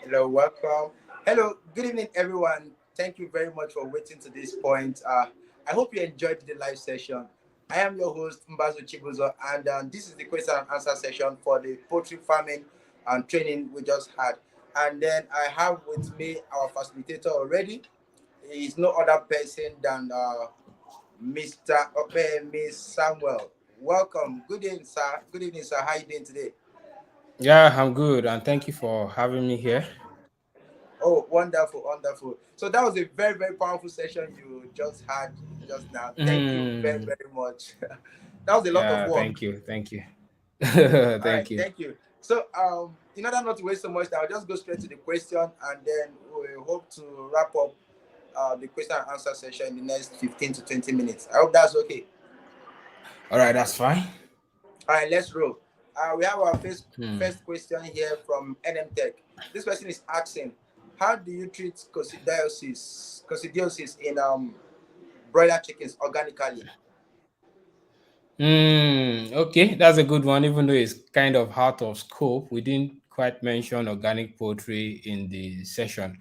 Hello, welcome. Hello, good evening, everyone. Thank you very much for waiting to this point. I hope you enjoyed the live session. I am your host, Mbazo Chibuzo, and this is the question and answer session for the poultry farming and training we just had. And then I have with me our facilitator already. He is no other person than Mr. Opeyemi Samuel. Welcome. Good evening, sir. Good evening, sir. How are you doing today? Yeah, I'm good, and thank you for having me here. Oh, wonderful, wonderful. So that was a very, very powerful session you just had just now. Thank you very, Mm, very much. That was a lot of yeah, work. thank you, All right, thank you. thank you. So, in order not to waste so much time, I'll just go straight to the question, and then we hope to wrap up the question and answer session in the next 15 to 20 minutes. I hope that's okay. All right, that's fine. All right, let's roll. We have our Hmm. first question here from NM Tech. This person is asking, how do you treat coccidiosis in broiler chickens organically? Okay, that's a good one. Even though it's kind of out of scope, we didn't quite mention organic poultry in the session.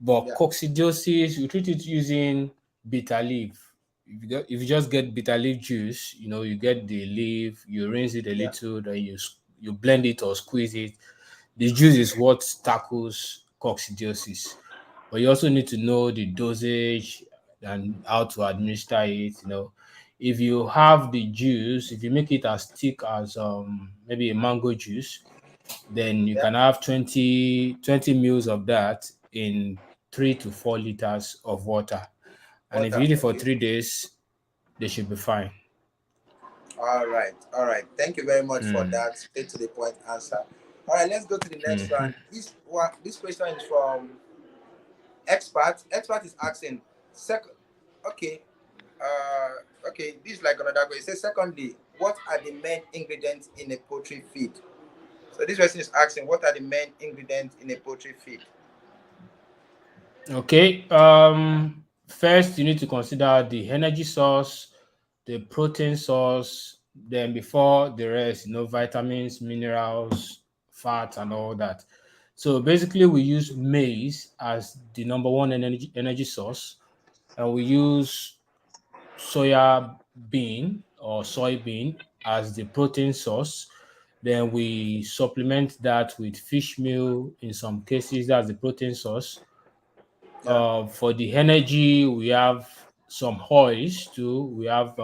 But Yeah, coccidiosis, you treat it using bitter leaf. If you just get bitter leaf juice, you get the leaf, you rinse it a yeah, little, then you blend it or squeeze it. The juice is what tackles coccidiosis. But you also need to know the dosage and how to administer it. If you have the juice, if you make it as thick as maybe a mango juice, then you yeah. can have 20 mils of that in 3 to 4 liters of water. And if you Water. eat it for Okay. 3 days, they should be fine. All right, all right. Thank you very much for Hmm. that straight to the point answer. All right, let's go to the next Mhm. one. This question is from expert. Expert is asking, second. Okay, okay. This is like another question. It says, secondly, what are the main ingredients in a poultry feed? So this person is asking, what are the main ingredients in a poultry feed? Okay. First, you need to consider the energy source, the protein source, then before the rest, vitamins, minerals, fat, and all that. So basically, we use maize as the number one energy source, and we use soya bean or soybean as the protein source. Then we supplement that with fish meal in some cases, that's the protein source. Yeah, For the energy, we have some oils too. We have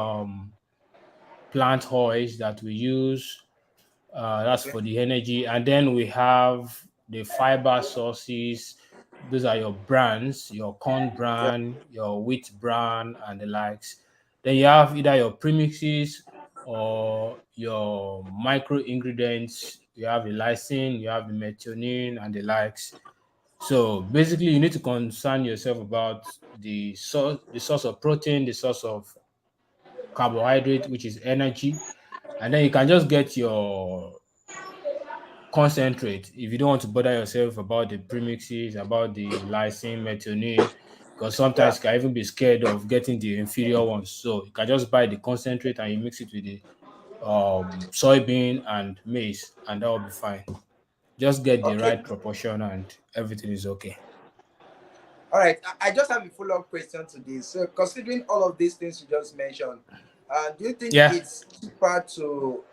plant oils that we use. That's okay. for the energy. And then we have the fiber sources. Those are your brands, your corn Yeah, bran, your wheat bran, and the likes. Then you have either your premixes or your micro ingredients. You have the lysine, you have the methionine, and the likes. So basically, you need to concern yourself about the source of protein, the source of carbohydrate, which is energy, and then you can just get your concentrate if you don't want to bother yourself about the premixes, about the lysine, methionine, because yeah. sometimes you can even be scared of getting the inferior ones. So you can just buy the concentrate and you mix it with the soybean and maize, and that will be fine. Just get the Okay. right proportion, and everything is okay. All right. I just have a follow-up question to this. So, considering all of these things you just mentioned, do you think Yeah. it's cheaper to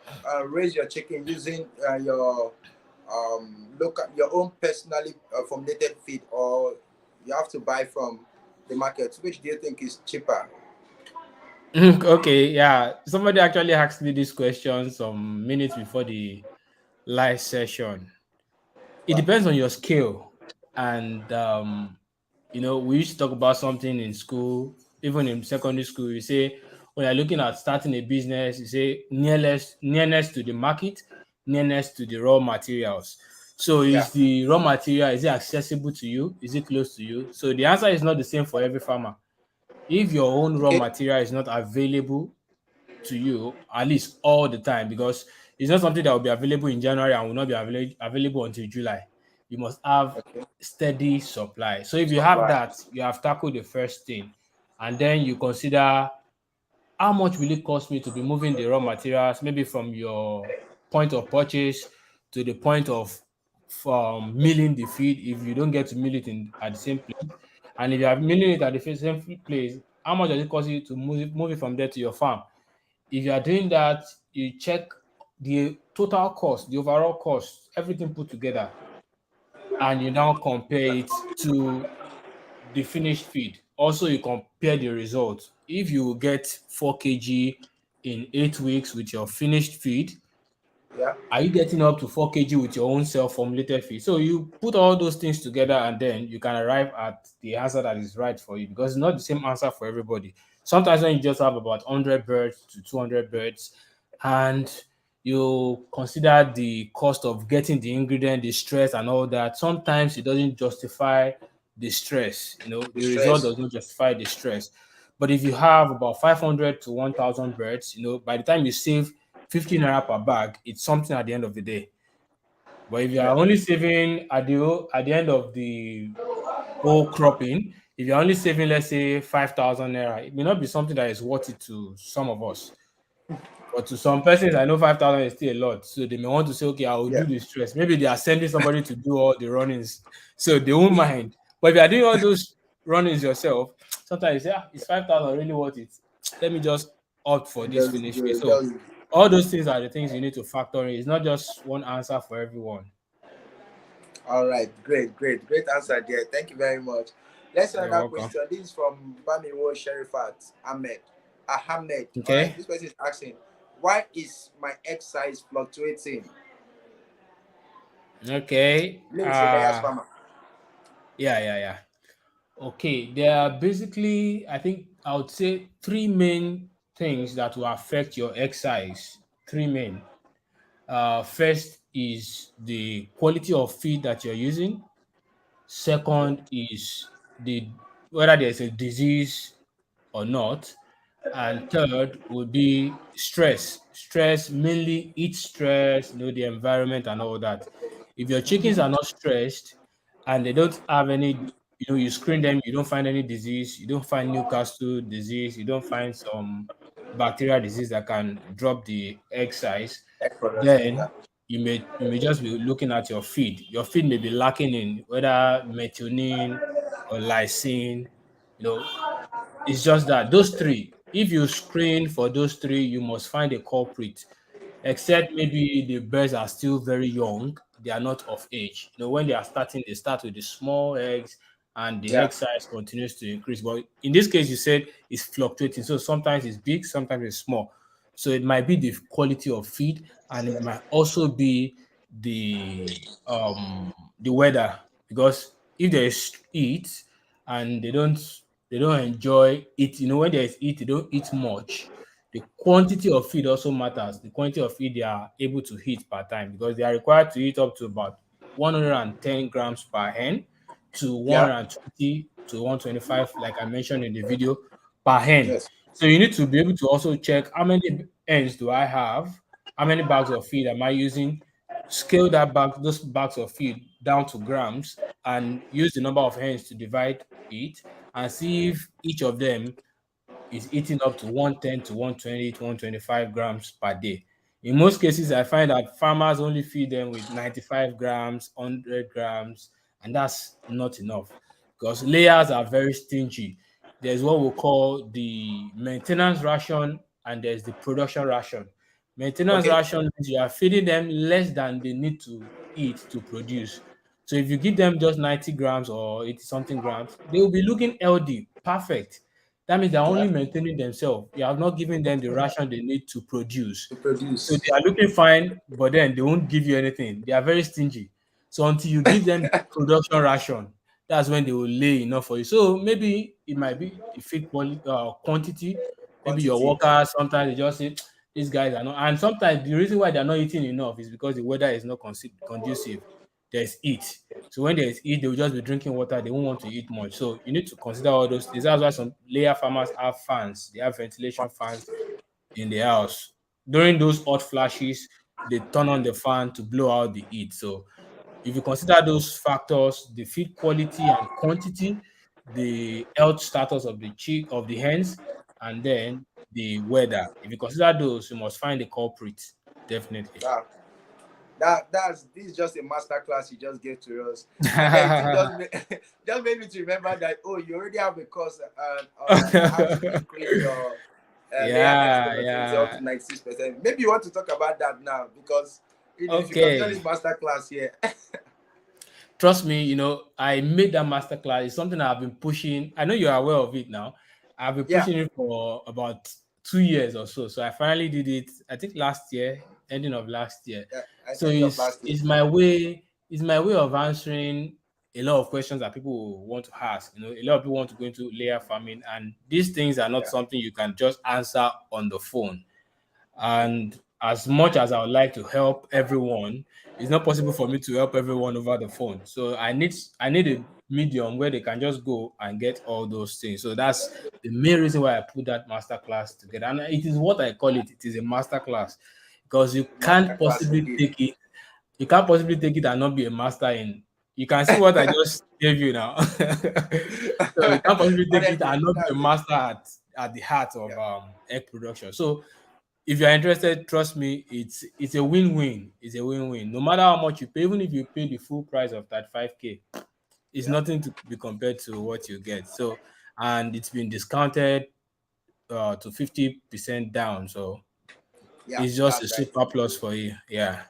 raise your chicken using your own personally formulated feed, or you have to buy from the market? Which do you think is cheaper? Okay, yeah. Somebody actually asked me this question some minutes before the live session. It Well, depends on your skill. And we used to talk about something in school, even in secondary school. You say when you're looking at starting a business, you say nearness to the market, nearness to the raw materials. So yeah. is the raw material, is it accessible to you? Is it close to you? So the answer is not the same for every farmer. If your own raw Okay. material is not available to you at least all the time, because it's not something that will be available in January and will not be available until July. You must have Okay. steady supply. So if you have Supply. that, you have tackled the first thing, and then you consider how much will it cost me to be moving the raw materials, maybe from your point of purchase to the point of from milling the feed if you don't get to mill it in at the same place. And if you are milling it at the same place, how much does it cost you to move it from there to your farm? If you are doing that, you check the total cost, the overall cost, everything put together, and you now compare it to the finished feed. Also, you compare the results. If you get 4 kg in 8 weeks with your finished feed, Yeah. are you getting up to 4 kg with your own self-formulated feed? So you put all those things together and then you can arrive at the answer that is right for you, because it's not the same answer for everybody. Sometimes when you just have about 100 birds to 200 birds and you consider the cost of getting the ingredient, the stress and all that, sometimes it doesn't justify the stress. The The result stress. does not justify the stress. But if you have about 500 to 1,000 birds, by the time you save 15 naira per bag, it's something at the end of the day. But if you are Yeah. only saving at the end of the whole cropping, if you're only saving, let's say, 5,000 naira, it may not be something that is worth it to some of us. But to some persons, I know 5,000 is still a lot. So they may want to say, okay, I will Yeah. do the stress. Maybe they are sending somebody to do all the runnings. So they won't mind. But if you are doing all those runnings yourself, sometimes you say, is 5,000 really worth it? Let me just opt for this Just finish do fee. it. So Just all those things are the things you need to factor in. It's not just one answer for everyone. all right. Great answer there. Thank you very much. Let's You're another welcome. question. This is from Bamiwo Sherifat Ahmed. Ahmed. All right. Okay. This person is asking, why is my egg size fluctuating? Okay. Me, is a bias farmer. Yeah. Okay. There are basically, I think I would say, three main things that will affect your egg size. Three main. First is the quality of feed that you're using. Okay. Second is the whether there's a disease or not. And third would be stress. Stress, mainly heat stress, the environment and all that. If your chickens are not stressed and they don't have any, you screen them, you don't find any disease, you don't find Newcastle disease, you don't find some bacterial disease that can drop the egg size, Egg production. Yeah. then you may just be looking at your feed. Your feed may be lacking in whether methionine or lysine, you know, it's just that those three, if you screen for those three, you must find a culprit. Except maybe the birds are still very young, they are not of age. When they are starting, they start with the small eggs and the Yeah. egg size continues to increase. But in this case, you said it's fluctuating. So sometimes it's big, sometimes it's small. So it might be the quality of feed and it might also be the weather. Because if there is heat and they don't enjoy it. When there is heat, they don't eat much. The quantity of feed also matters. The quantity of feed they are able to eat per time, because they are required to eat up to about 110 grams per hen to Yeah. 120 to 125, like I mentioned in the video, per hen. Yes. So you need to be able to also check how many hens do I have, how many bags of feed am I using, scale those bags of feed down to grams, and use the number of hens to divide it, and see if each of them is eating up to 110 to 120 to 125 grams per day. In most cases, I find that farmers only feed them with 95 grams, 100 grams, and that's not enough, because layers are very stingy. There's what we call the maintenance ration and there's the production ration. Maintenance Okay. ration means you are feeding them less than they need to eat to produce. So if you give them just 90 grams or 80 something grams, they will be looking healthy, perfect. That means they're Yeah. only maintaining themselves. You have not given them the ration they need to produce. To So produce. they are looking fine, but then they won't give you anything. They are very stingy. So until you give them the production ration, that's when they will lay enough for you. So maybe it might be the feed quantity. Maybe your Quantity. workers sometimes they just say these guys are not. And sometimes the reason why they're not eating enough is because the weather is not conducive. There's heat. So when there's heat, they will just be drinking water. They won't want to eat much. So you need to consider all those things. That's why some layer farmers have fans. They have ventilation fans in the house. During those hot flashes, they turn on the fan to blow out the heat. So if you consider those factors, the feed quality and quantity, the health status of the hens, and then the weather. If you consider those, you must find the culprit, definitely. Ah. That's this is just a master class you just gave to us, and then it just just made me to remember that, oh, you already have a course on how to increase your layer eggs Yeah, productivity up yeah. to 96%. Maybe you want to talk about that now, because if you consider Okay. this master class here. Trust me, I made that masterclass. It's something I've been pushing. I know you're aware of it now. I've been Yeah, pushing it for about 2 years or so. So I finally did it, I think last year, ending of last year. So end of last year. it's my way of answering a lot of questions that people want to ask. A lot of people want to go into layer farming, and these things are not Yeah, something you can just answer on the phone. And as much as I would like to help everyone, it's not possible for me to help everyone over the phone. So I need a medium where they can just go and get all those things. So that's the main reason why I put that masterclass together. And it is what I call it. It is a masterclass because master class indeed. you can't possibly take it and not be a master in. You can see what I just gave you now. So you can't possibly take it Honestly, and not be a that's it. master at the heart of Yeah, egg production. So if you're interested, trust me, it's a win-win. It's a win-win. No matter how much you pay, even if you pay the full price of that 5K, it's yeah, nothing to be compared to what you get. So, and it's been discounted to 50% down. So yeah. it's just a That's right. super plus for you. Yeah.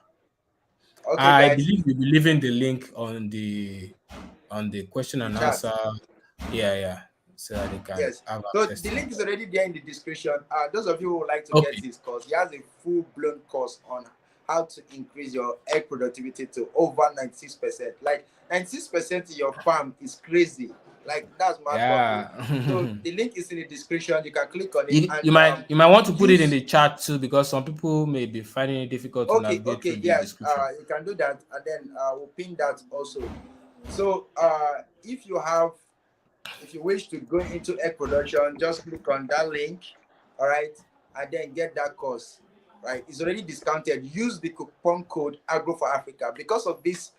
Okay, I guys, believe you'll be leaving the link on the question the and chat. answer. Yeah, yeah. So that they can Yes. have So access the to it. link is already there in the description. Those of you who would like to get Okay. his course, he has a full-blown course on how to increase your egg productivity to over 96%. Like 96% in your farm is crazy. Like that's mad pumping. So Yeah. the link is in the description. You can click on it You and might want to put it in use. the chat too because some people may be finding it difficult to Okay, navigate okay, through the yes. description. You can do that, and then we'll pin that also. So if you have if you wish to go into egg production, just click on that link, all right, and then get that course, right? It's already discounted. Use the coupon code Agro for Africa. Because of this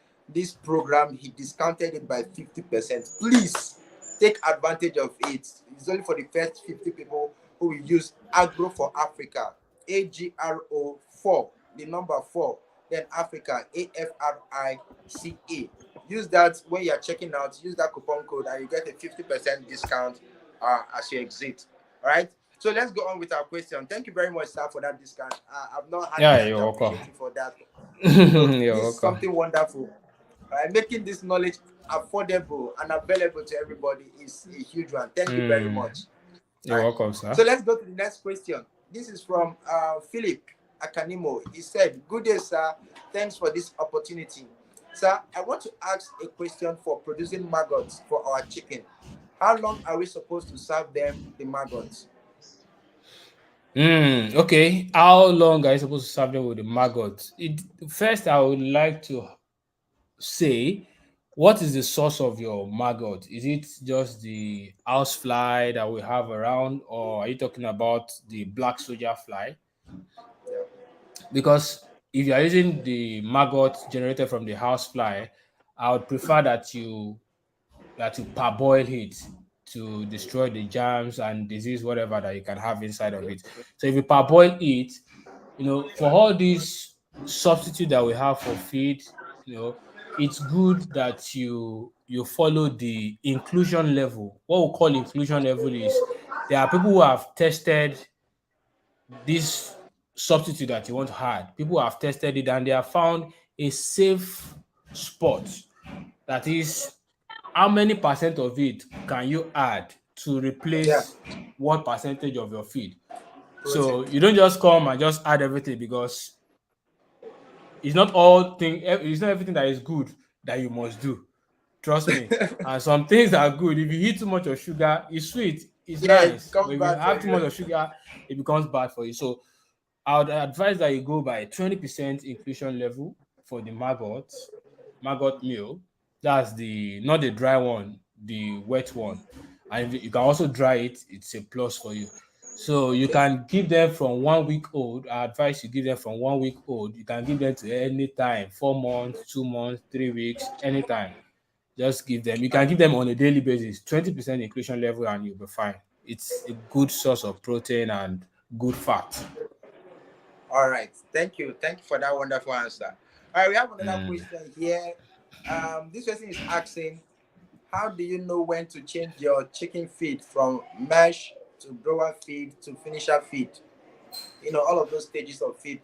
program, he discounted it by 50%. Please take advantage of it. It's only for the first 50 people who will use Agro for Africa, AGRO 4, the number 4, then Africa, AFRICA. Use that when you're checking out. Use that coupon code and you get a 50% discount as you exit. All right. So let's go on with our question. Thank you very much, sir, for that discount. I've not had Yeah, time you're to welcome. appreciate you for that. So You're this is welcome. something wonderful. Making this knowledge affordable and available to everybody is a huge one. Thank you very Mm, much. All you're right. welcome, So sir. let's go to the next question. This is from Philip Akanimo. He said, "Good day, sir. Thanks for this opportunity. Sir, I want to ask a question for producing maggots for our chicken. How long are we supposed to serve them the maggots?" Okay. How long are you supposed to serve them with the maggot? First, I would like to say, what is the source of your maggot? Is it just the house fly that we have around, or are you talking about the black soldier fly? Yeah. Because if you are using the maggot generated from the housefly, I would prefer that you parboil it to destroy the germs and disease, whatever that you can have inside of it. So if you parboil it, for all these substitute that we have for feed, it's good that you follow the inclusion level. What we call inclusion level is there are people who have tested this substitute that you want to add. People have tested it and they have found a safe spot. That is, how many percent of it can you add to Yeah. replace what percentage of your feed? Protein. So you don't just come and just add everything because it's not everything that is good that you must do. Trust me. And some things are good. If you eat too much of sugar, it's sweet, it's Yeah, it nice. becomes But if you bad for have too much you. of sugar, it becomes bad for you. So I would advise that you go by 20% inclusion level for the maggot meal. That's the not the dry one, the wet one. And if you can also dry it, it's a plus for you. So you Okay. can give them from 1 week old. I advise you give them from 1 week old. You can give them to any time, 4 months, 2 months, 3 weeks, anytime. Just give them. You Uh, can give them on a daily basis, 20% inclusion level, and you'll be fine. It's a good source of protein and good fat. all right. Thank you. Thank you for that wonderful answer. All All right, we have another Mm. question here. This person is asking, how do you know when to change your chicken feed from mesh to grower feed to finisher feed? All of those stages of feed.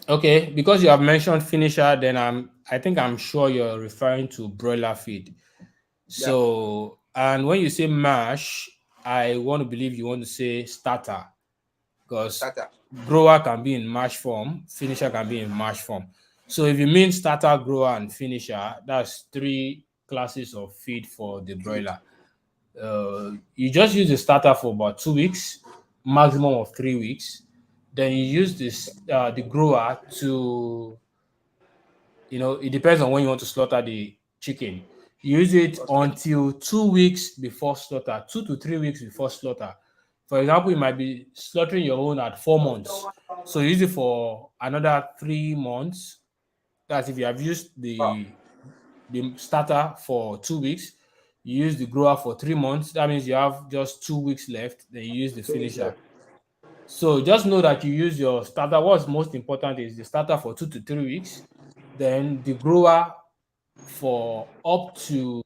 Okay, because you have mentioned finisher, then I think I'm sure you're referring to broiler feed. Yeah, So, and when you say mash, I want to believe you want to say starter because starter grower can be in mash form, finisher can be in mash form. So, if you mean starter, grower, and finisher, that's three classes of feed for the feed. broiler. You just use the starter for about 2 weeks, maximum of 3 weeks. Then you use the grower to, it depends on when you want to slaughter the chicken. You use it Okay, until 2 weeks before slaughter, 2 to 3 weeks before slaughter. For example, you might be slaughtering your own at 4 months. So you use it for another 3 months. That's if you have used wow, the starter for 2 weeks, you use the grower for 3 months. That means you have just 2 weeks left. Then you use the 2 weeks finisher. left. So just know that you use your starter. What's most important is the starter for 2 to 3 weeks, then the grower for up to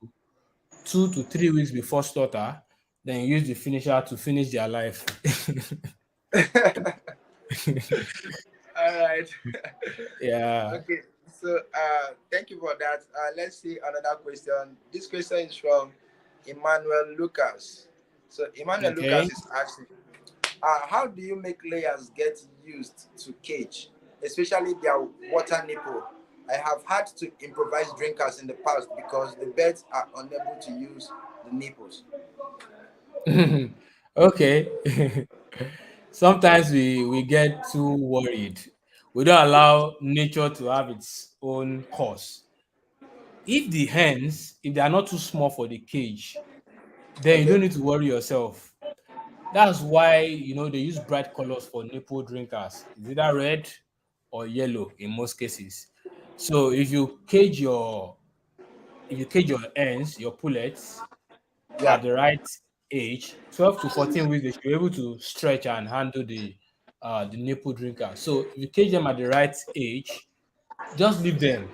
2 to 3 weeks before slaughter, then you use the finisher to finish their life. All right. Yeah. Okay, so thank you for that. Let's see another question. This question is from Emmanuel Lucas. So Emmanuel Okay. Lucas is asking, how do you make layers get used to cage, especially their water nipple? I have had to improvise drinkers in the past because the birds are unable to use the nipples. Okay. Sometimes we get too worried. We don't allow nature to have its own course. If they are not too small for the cage, then you Okay, don't need to worry yourself. That's why they use bright colors for nipple drinkers. It's either red or yellow in most cases. So if you cage your hens, your pullets yeah, at the right age, 12 to 14 weeks, they should be able to stretch and handle the nipple drinker. So if you cage them at the right age, just leave them.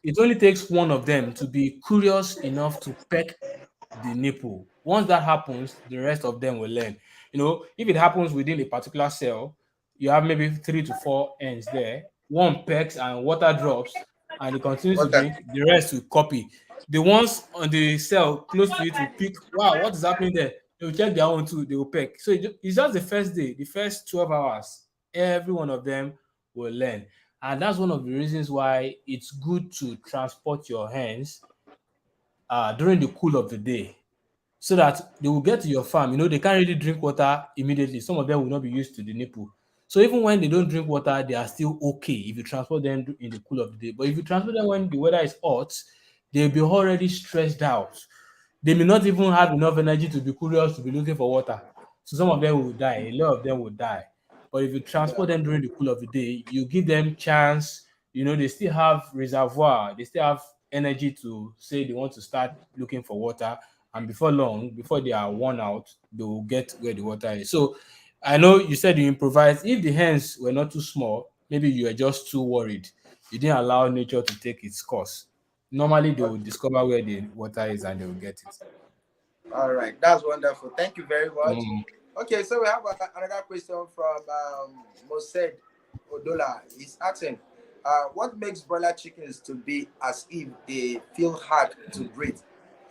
It only takes one of them to be curious enough to peck the nipple. Once that happens, the rest of them will learn. If it happens within a particular cell, you have maybe 3 to 4 ends there. One pecks and water drops, and it continues to water. drink. The rest will copy. The ones on the cell close to it will pick. Wow, what is happening there? They will check their own too. They will peck. So it's just the first day, the first 12 hours. Every one of them will learn, and that's one of the reasons why it's good to transport your hens during the cool of the day so that they will get to your farm. They can't really drink water immediately. Some of them will not be used to the nipple. So even when they don't drink water, they are still okay if you transport them in the cool of the day. But if you transport them when the weather is hot, they'll be already stressed out. They may not even have enough energy to be curious to be looking for water. So some of them will die. A lot of them will die. But if you Yeah. transport them during the cool of the day, you give them chance. They still have reservoir. They still have energy to say they want to start looking for water. And before long, before they are worn out, they will get where the water is. So I know you said you improvise. If the hens were not too small, maybe you were just too worried. You didn't allow nature to take its course. Normally, they will Okay. discover where the water is and they will get it. All right, that's wonderful. Thank you very much. Mm. Okay, so we have another question from Mosed Odola. He's asking, what makes broiler chickens to be as if they feel hard to breathe,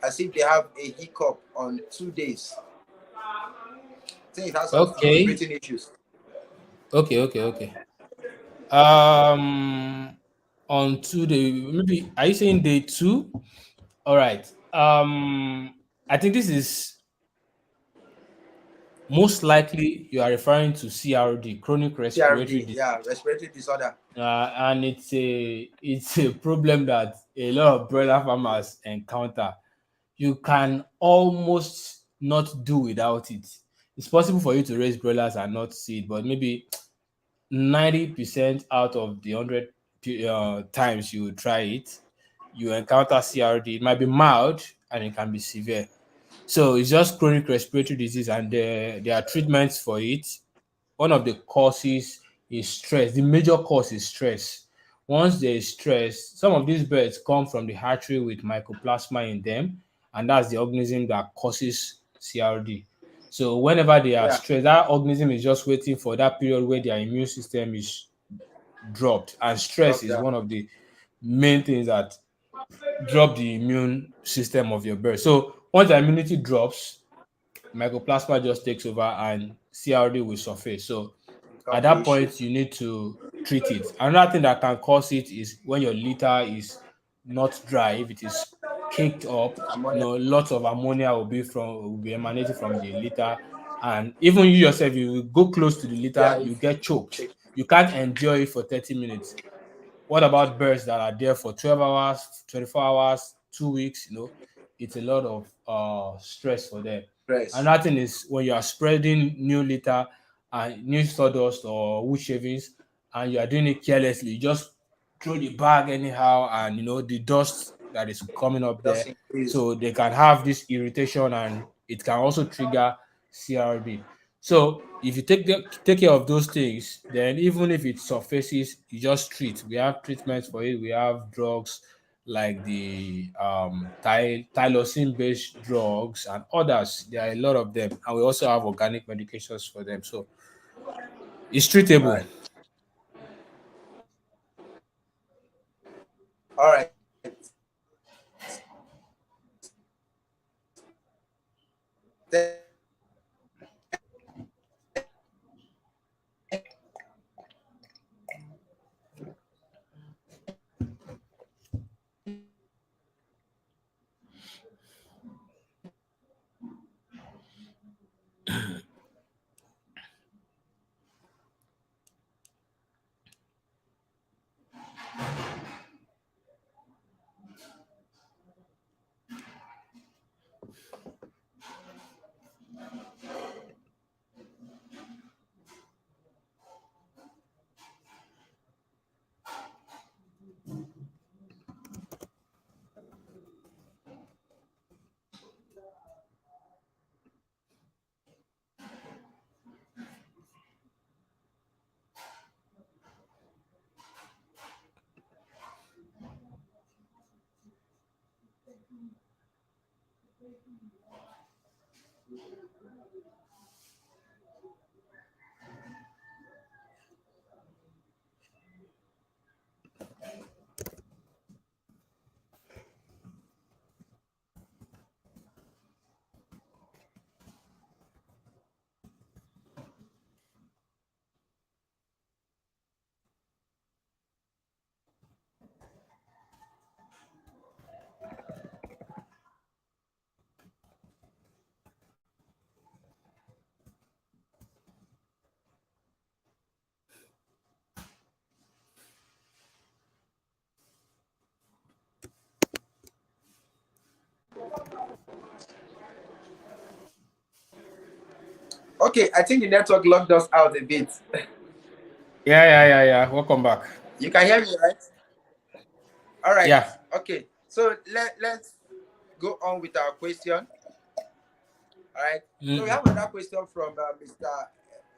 as if they have a hiccup on 2 days? I think it has something to do with Okay, breathing issues. okay. Um, on Tuesday, maybe are you saying day two? All right. I think this is most likely you are referring to CRD, chronic respiratory CRD, disease, yeah, respiratory disorder. and it's a problem that a lot of broiler farmers encounter. You can almost not do without it. It's possible for you to raise broilers and not see it, but maybe 90% out of the 100 times you try it, you encounter CRD. It might be mild and it can be severe. So it's just chronic respiratory disease, and there are treatments for it. One of the causes is stress. The major cause is stress. Once there is stress, some of these birds come from the hatchery with mycoplasma in them, and that's the organism that causes CRD. So whenever they are Yeah. stressed, that organism is just waiting for that period where their immune system is dropped, and stress Drop is down. one of the main things that drop the immune system of your bird. So once the immunity drops, mycoplasma just takes over and CRD will surface. So Become at the that issue. point, you need to treat it. Another thing that can cause it is when your litter is not dry. If it is caked up, Ammonia. lots of ammonia will be emanating from the litter, and even you yourself, you go close to the Yeah, litter, you if get choked. You can't enjoy it for 30 minutes. What about birds that are there for 12 hours, 24 hours, 2 weeks? It's a lot of stress for them. stress. Another thing is when you are spreading new litter and new sawdust or wood shavings and you are doing it carelessly, you just throw the bag anyhow, and the dust that is coming up there. Just increase. So they can have this irritation, and it can also trigger CRD. So if you take care of those things, then even if it surfaces, you just treat. We have treatments for it. We have drugs like the tylosin based drugs and others. There are a lot of them, and we also have organic medications for them. So it's All treatable. right. All right. Okay, I think the network locked us out a bit. Yeah, yeah, yeah, yeah. Welcome back. You can hear me, right? All right. Yeah. Okay. So let's go on with our question. All right. So we have Mm-mm. another question from Mr.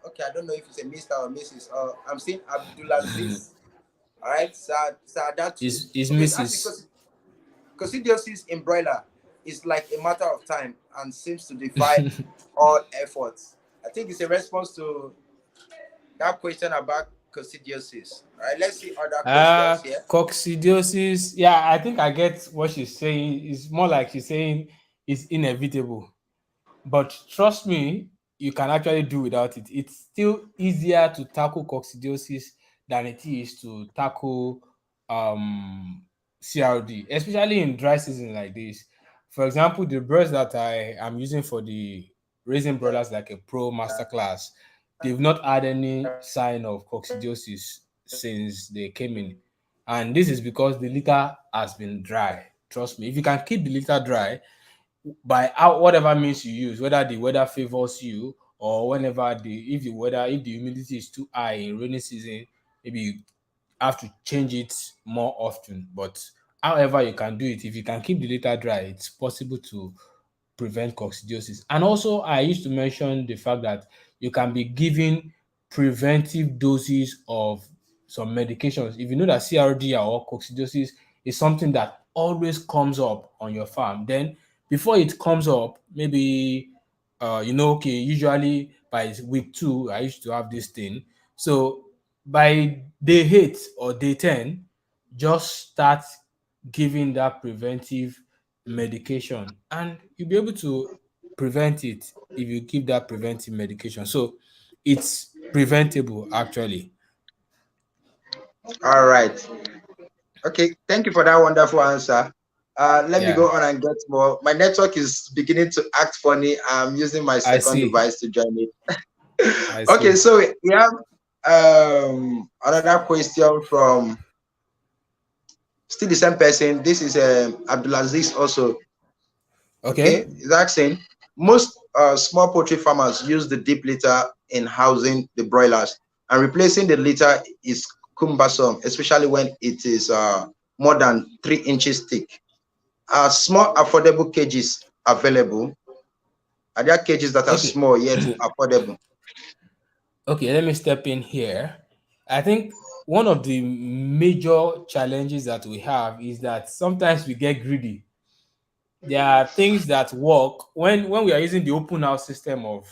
Okay, I don't know if it's a Mr. or Mrs. I'm seeing Abdulaziz. All right, Sadatu. Is Okay, it's asking Mrs. because coccidiosis in broiler is like a matter of time and seems to defy all efforts. I think it's a response to that question about coccidiosis. All right, let's see other questions here. Coccidiosis. Yeah, I think I get what she's saying. It's more like she's saying it's inevitable. But trust me, you can actually do without it. It's still easier to tackle coccidiosis than it is to tackle um, CRD, especially in dry season like this. For example, the birds that I am using for the raising broilers like a pro masterclass, they've not had any sign of coccidiosis since they came in. And this is because the litter has been dry. Trust me, if you can keep the litter dry, by whatever means you use, whether the weather favors you or whenever if the humidity is too high in rainy season, maybe you have to change it more often. But however you can do it, if you can keep the litter dry, it's possible to prevent coccidiosis. And also, I used to mention the fact that you can be giving preventive doses of some medications. If you know that CRD or coccidiosis is something that always comes up on your farm, then before it comes up, maybe okay, usually by week 2, I used to have this thing. So by day 8 or day 10, just start giving that preventive medication, and you'll be able to prevent it if you give that preventive medication. So it's preventable actually. All right. Okay. Thank you for that wonderful answer. Let me Yeah, go on and get more. My network is beginning to act funny. I'm using my I second see. device to join it. I Okay, see. so we have another question from still the same person. This is Abdulaziz also. Okay, Okay. he's asking, most small poultry farmers use the deep litter in housing the broilers, and replacing the litter is cumbersome, especially when it is more than 3 inches thick. Are small affordable cages available? Are there cages that are Okay. small yet affordable? Okay, let me step in here. I think one of the major challenges that we have is that sometimes we get greedy. There are things that work when we are using the open house system of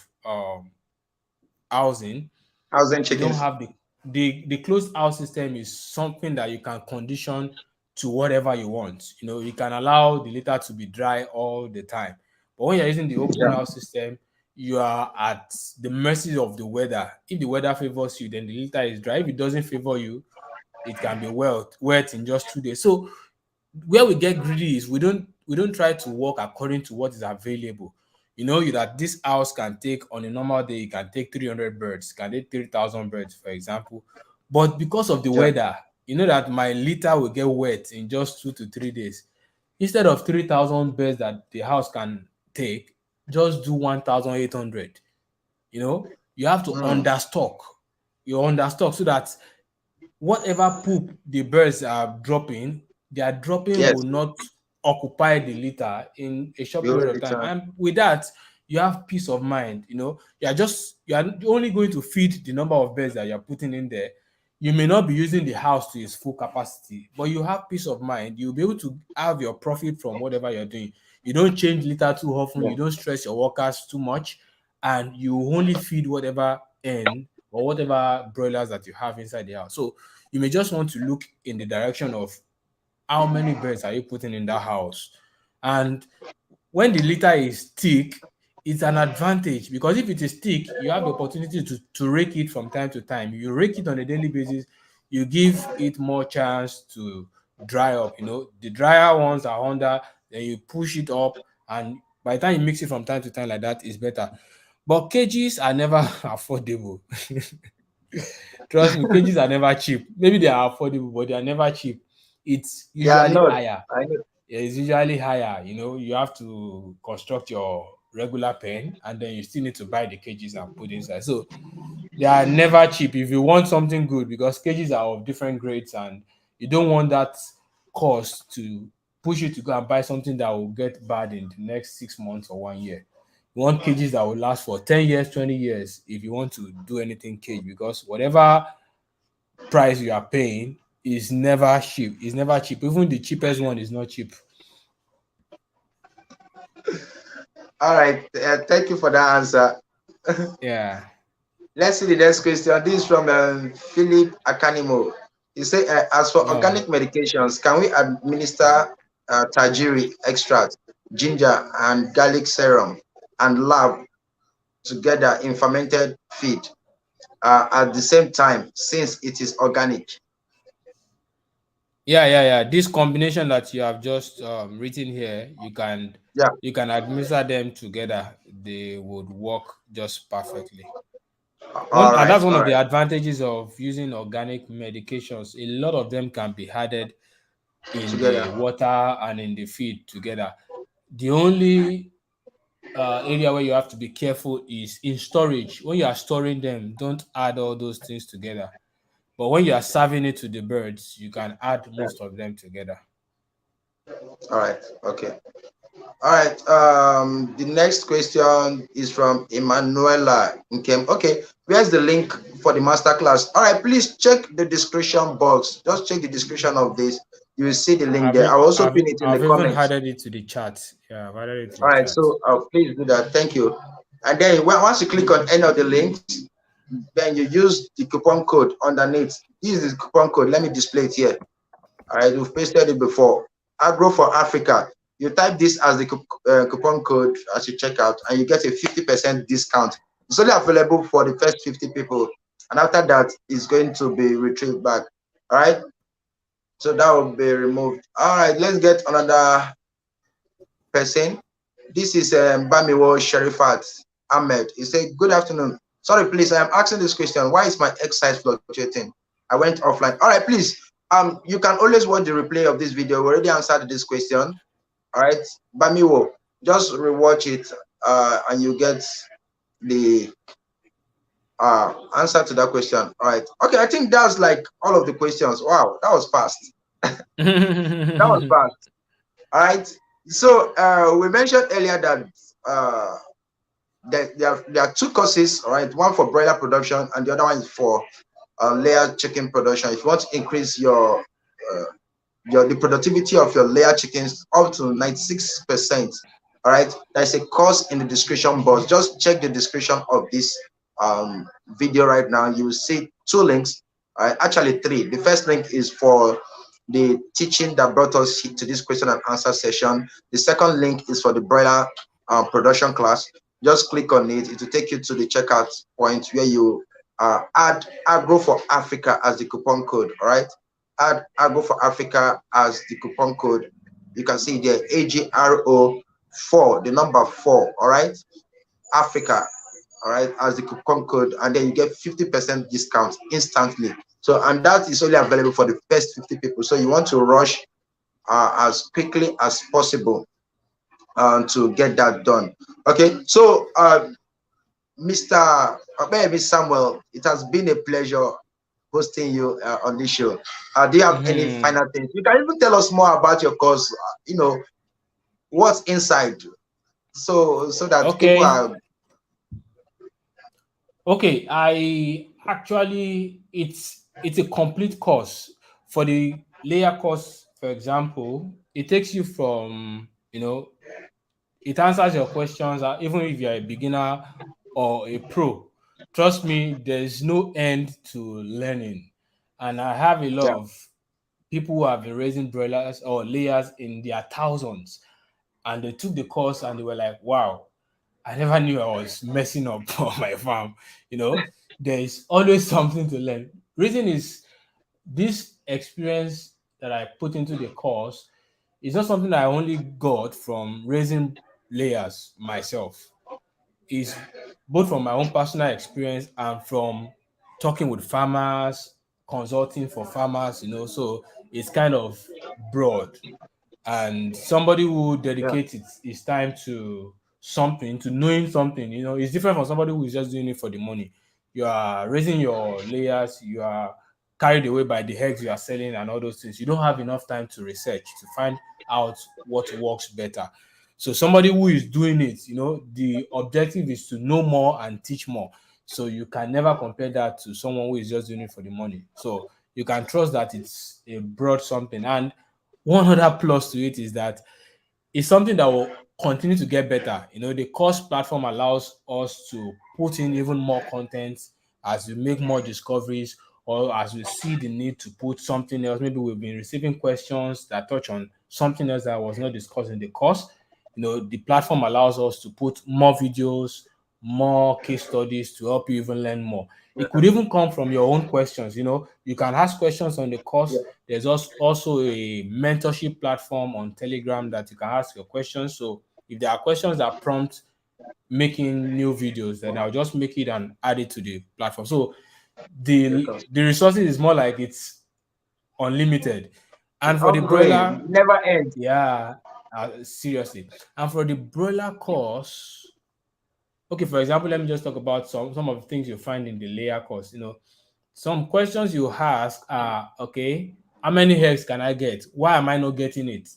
housing. Housing We don't chickens. have the closed house system is something that you can condition to whatever you want. You can allow the litter to be dry all the time. But when you're using the open Yeah. house system, you are at the mercy of the weather. If the weather favors you, then the litter is dry. If it doesn't favor you, it can be wet in just 2 days. So where we get greedy is we don't try to work according to what is available. That this house can take, on a normal day, it can take 300 birds, can take 3,000 birds, for example. But because of the Yeah. weather, you know that my litter will get wet in just 2 to 3 days. Instead of 3,000 birds that the house can take, just do 1,800. You have to Mm. understock. You understock so that whatever poop the birds are dropping, their dropping Yes. will not occupy the litter in a short We will period of time. return. And with that, you have peace of mind. You are only going to feed the number of birds that you're putting in there. You may not be using the house to its full capacity, but you have peace of mind. You'll be able to have your profit from whatever you're doing. You don't change litter too often, Yeah. you don't stress your workers too much, and you only feed whatever end or whatever broilers that you have inside the house. So you may just want to look in the direction of how many birds are you putting in that house. And when the litter is thick, it's an advantage, because if it is thick, you have the opportunity to rake it from time to time. You rake it on a daily basis, you give it more chance to dry up. The drier ones are under, then you push it up, and by the time you mix it from time to time like that, it's better. But cages are never affordable. Trust me, cages are never cheap. Maybe they are affordable, but they are never cheap. It's Yeah, I usually know. higher. I know. Yeah, it's usually higher. You have to construct your regular pen, and then you still need to buy the cages and put inside. So they are never cheap if you want something good, because cages are of different grades, and you don't want that cost to push you to go and buy something that will get bad in the next 6 months or 1 year. You want cages that will last for 10 years, 20 years if you want to do anything cage, because whatever price you are paying is never cheap. It's never cheap. Even the cheapest one is not cheap. All right. Thank you for that answer. Yeah. Let's see the next question. This is from Philip Akanimo. He said, as for Oh. organic medications, can we administer tajiri extract, ginger, and garlic serum and lab together in fermented feed at the same time, since it is organic? Yeah. This combination that you have just written here, Yeah. you can administer them together. They would work just perfectly. All And right. that's one All of the right. advantages of using organic medications. A lot of them can be added in the Together. water and in the feed together. The only area where you have to be careful is in storage. When you are storing them, don't add all those things together. But when you are serving it to the birds, you can add Yeah. most of them together. All right. Okay. All right. The next question is from Emanuela Nkem. Okay. Where's the link for the masterclass. All right, please check the description box. Just check the description of this. You will see the link there. I'll also pin it in the I've even comments. added it to the chat. Yeah, I've added it to All the right, chat. so please do that. Thank you. And then once you click on any of the links, then you use the coupon code underneath. This is the coupon code. Let me display it here. All right, we've pasted it before. Agro for Africa. You type this as the coupon code as you check out, and you get a 50% discount. It's only available for the first 50 people, and after that, it's going to be retrieved back. All right, so that will be removed. All right, let's get another person. This is Bamiwo Sherifat Ahmed. He said, "Good afternoon. Sorry, please, I am asking this question. Why is my exercise fluctuating? I went offline." All right, please. You can always watch the replay of this video. We already answered this question. All right, Bamiwo, just rewatch it, and you get the answer to that question. All right. Okay, I think that's like all of the questions. Wow, that was fast. That was fast. All right. So we mentioned earlier that there are two courses. All right, one for broiler production and the other one is for layer chicken production. If you want to increase the productivity of your layer chickens up to 96%. All right, there's a course in the description box. Just check the description of this video right now. You will see two links, actually three. The first link is for the teaching that brought us to this question and answer session. The second link is for the broiler production class. Just click on it. It will take you to the checkout point where you add Agro for Africa as the coupon code. All right, add Agro for Africa as the coupon code. You can see there AGRO 4, the number 4. All right, Africa. All right, as the coupon code, and then you get 50% discount instantly. So, and that is only available for the first 50 people. So you want to rush as quickly as possible to get that done. Okay, so Mr. Opeyemi Samuel, it has been a pleasure hosting you on this show. Do you have any final things? You can even tell us more about your course. What's inside, so that people Okay. are. Okay, I actually it's a complete course. For the layer course, for example, it takes you from, it answers your questions, even if you're a beginner or a pro. Trust me, there's no end to learning. And I have a Yeah, lot of people who have been raising broilers or layers in their thousands, and they took the course and they were like, wow, I never knew I was messing up on my farm. There is always something to learn. Reason is, this experience that I put into the course is not something I only got from raising layers myself. Is both from my own personal experience and from talking with farmers, consulting for farmers, so it's kind of broad. And somebody who yeah, dedicates his time to something, to knowing something, is different from somebody who is just doing it for the money. You are raising your layers, you are carried away by the eggs you are selling and all those things. You don't have enough time to research, to find out what works better. So somebody who is doing it, the objective is to know more and teach more. So you can never compare that to someone who is just doing it for the money. So you can trust that it's a broad something. And one other plus to it is that it's something that will continue to get better. The course platform allows us to put in even more content as we make more discoveries, or as we see the need to put something else. Maybe we've been receiving questions that touch on something else that was not discussed in the course. The platform allows us to put more videos, more case studies to help you even learn more. It could even come from your own questions. You can ask questions on the yeah. course. There's also a mentorship platform on Telegram that you can ask your questions. So if there are questions that prompt making new videos, then I'll just make it and add it to the platform. So the resources is more like it's unlimited. And for the Upgrade broiler, never ends. yeah, seriously. And for the broiler course, okay, for example, let me just talk about some of the things you find in the layer course. Some questions you ask are, okay, how many eggs can I get? Why am I not getting it?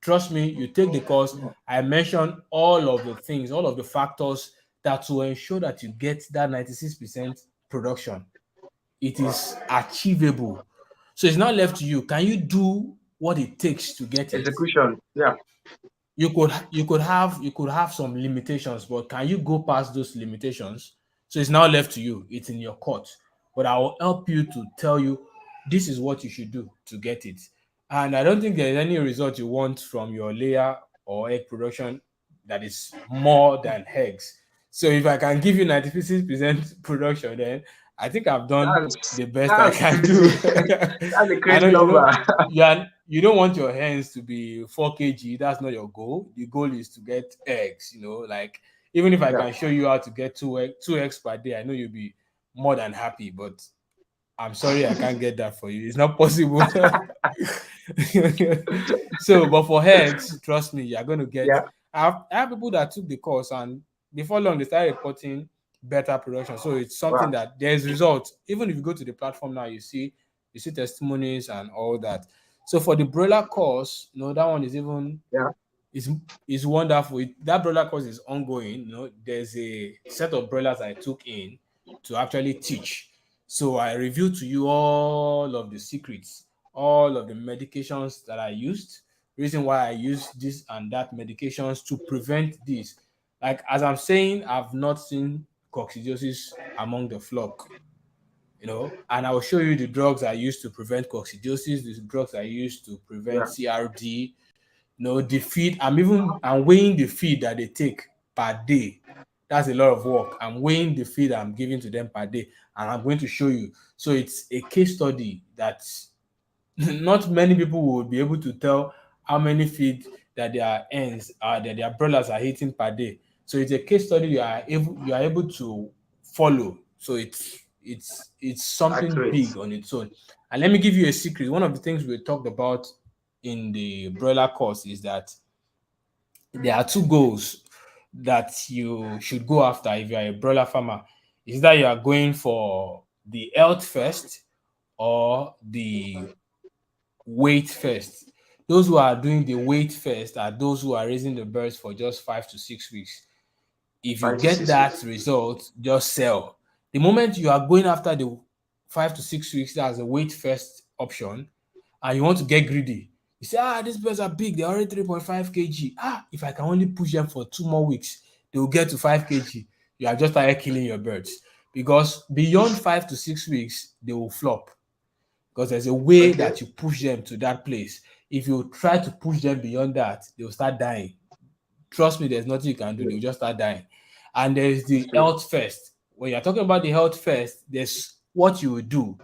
Trust me, you take the course. I mentioned all of the things, all of the factors that will ensure that you get that 96% production. it is achievable. So it's not left to you. Can you do what it takes to get it? Execution. Yeah. You could have some limitations, but can you go past those limitations? So it's now left to you. It's in your court. But I will help you to tell you this is what you should do to get it. And I don't think there is any result you want from your layer or egg production that is more than eggs. So if I can give you 96% production, then I think I've done the best I That's can do. crazy. That's a I crazy know number. you don't want your hens to be 4 kg. That's not your goal. The goal is to get eggs. Like even if I Yeah. can show you how to get two eggs per day, I know you'll be more than happy. But I'm sorry, I can't get that for you. It's not possible. So, but for eggs, trust me, you're going to get. Yeah. I have people that took the course and before long they started reporting better production. So it's something Wow. that there's results. Even if you go to the platform now, you see testimonies and all that. So for the broiler course, that one is even Yeah. is is wonderful. That broiler course is ongoing. There's a set of broilers I took in to actually teach. So I revealed to you all of the secrets, all of the medications that I used, reason why I used this and that medications to prevent this. Like as I'm saying, I've not seen coccidiosis among the flock. And I will show you the drugs I use to prevent coccidiosis, the drugs I use to prevent Yeah. CRD, the feed. I'm weighing the feed that they take per day. That's a lot of work. I'm weighing the feed I'm giving to them per day, and I'm going to show you. So it's a case study that not many people will be able to tell how many feed that their ends that their brothers are eating per day. So it's a case study you are able to follow. So it's something Accurate. big on its own. And let me give you a secret. One of the things we talked about in the broiler course is that there are two goals that you should go after if you are a broiler farmer. Is that you are going for the health first or the weight first. Those who are doing the weight first are those who are raising the birds for just 5 to 6 weeks. If you Five to get six that weeks. result, just sell. The moment you are going after the 5 to 6 weeks, that's a weight first option, and you want to get greedy, you say, these birds are big, they're already 3.5 kg. If I can only push them for 2 more weeks, they will get to 5 kg. You have just started killing your birds because beyond 5 to 6 weeks, they will flop because there's a way Okay. that you push them to that place. If you try to push them beyond that, they'll start dying. Trust me, there's nothing you can do. Yeah. They'll just start dying. And there's It's the true. health first. When you're talking about the health first, there's what you will do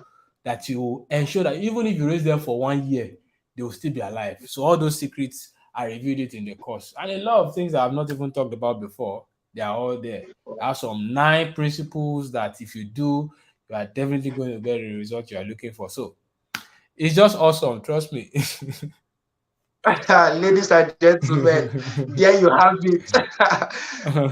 that you will ensure that even if you raise them for 1 year, they will still be alive. So all those secrets, I reviewed it in the course. And a lot of things that I've not even talked about before, they are all there. I have some 9 principles that if you do, you are definitely going to get the result you are looking for. So it's just awesome, trust me. Ladies and gentlemen, there you have it.